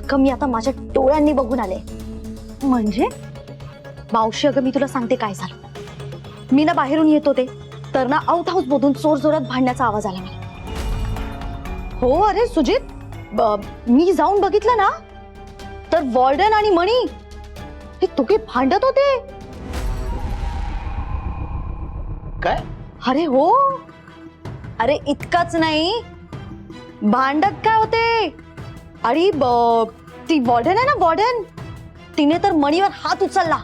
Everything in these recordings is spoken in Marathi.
अगं मी आता माझ्या डोळ्यांनी बघून आले. म्हणजे मावशी अगं मी तुला सांगते काय झालं. मी ना बाहेरून येत होते तर ना आउट हाऊस मधून जोर जोरात भांडण्याचा आवाज आला मला. हो अरे सुजित, मी जाऊन बघितलं ना तर वॉर्डन आणि मणी हे दोघे भांडत होते. काय? अरे हो, अरे इतकंच नाही, भांडत काय होते. अरे ती वॉर्डन आहे ना वॉर्डन, तिने तर मणीवर हात उचलला.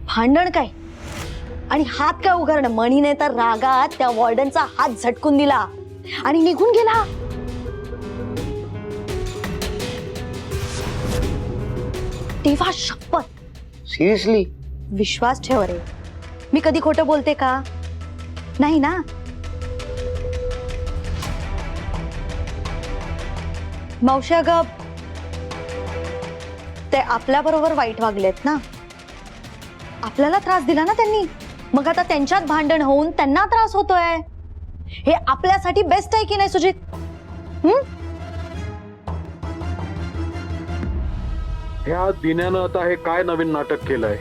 भांडण काय आणि हात काय उगारणं. मणीने तर रागात त्या वॉर्डनचा हात झटकून दिला आणि निघून गेला. तेव्हा शपथ, सिरियसली? विश्वास ठेव रे, मी कधी खोटं बोलते का? नाही ना. मावशी अगं ते आपल्या बरोबर वाईट वागलेत ना, आपल्याला त्रास दिला ना त्यांनी, मग आता त्यांच्यात भांडण होऊन त्यांना त्रास होतोय. हे आपल्यासाठी बेस्ट आहे की नाही सुजित? ह्या दिन्यानं आता हे काय नवीन नाटक केलंय?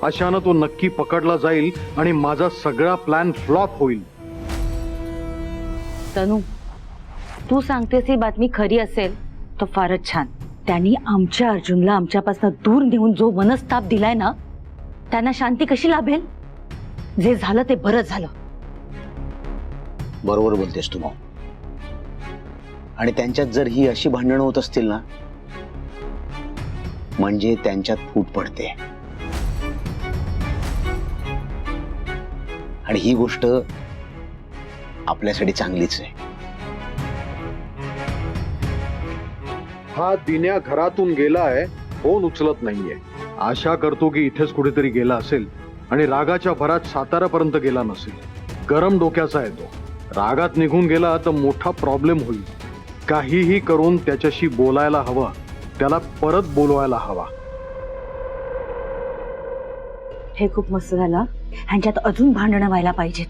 अशानं तो नक्की पकडला जाईल आणि माझा सगळा प्लॅन फ्लॉप होईल. तनू, तू सांगतेस ही बातमी खरी असेल तर फारच छान. त्यांनी आमच्या अर्जुनला आमच्यापासून दूर नेऊन जो मनस्ताप दिलाय ना, त्यांना शांती कशी लाभेल? जे झालं ते बरं झालं. बरोबर बोलतेस तू. आणि त्यांच्यात जर ही अशी भांडणं होत असतील ना, म्हणजे त्यांच्यात फूट पडते. आणि ही गोष्ट आपल्यासाठी चांगलीच आहे. हा दिन्या घरातून गेलाय, फोन उचलत नाहीये. आशा करतो की इथेच कुठेतरी गेला असेल आणि रागाच्या भरात सातारापर्यंत गेला नसेल. गरम डोक्याचा आहे तो. रागात निघून गेला तर मोठा प्रॉब्लेम होईल. काहीही करून त्याच्याशी बोलायला हवं, त्याला परत बोलवायला हवा. हे खूप मस्त झालं. ह्यांच्यात अजून भांडणं व्हायला पाहिजेत.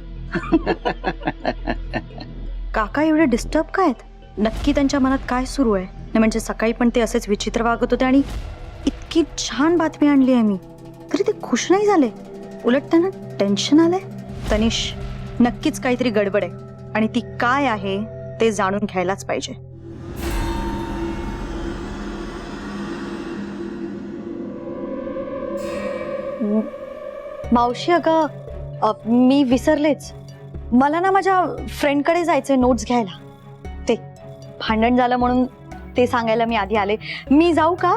काका एवढे डिस्टर्ब काय आहेत? नक्की त्यांच्या मनात काय सुरू आहे? नाही म्हणजे सकाळी पण ते असेच विचित्र वागत होते आणि इतकी छान बातमी आणली आहे मी तरी ते खुश नाही झाले, उलट त्यांना टेन्शन आलंय. तनिष, नक्कीच काहीतरी गडबड आहे आणि ती काय आहे ते जाणून घ्यायलाच पाहिजे. मावशी अगं मी विसरलेच, मला ना माझ्या फ्रेंडकडे जायचंय नोट्स घ्यायला. ते भांडण झालं म्हणून ते सांगायला मी आधी आले. मी जाऊ का?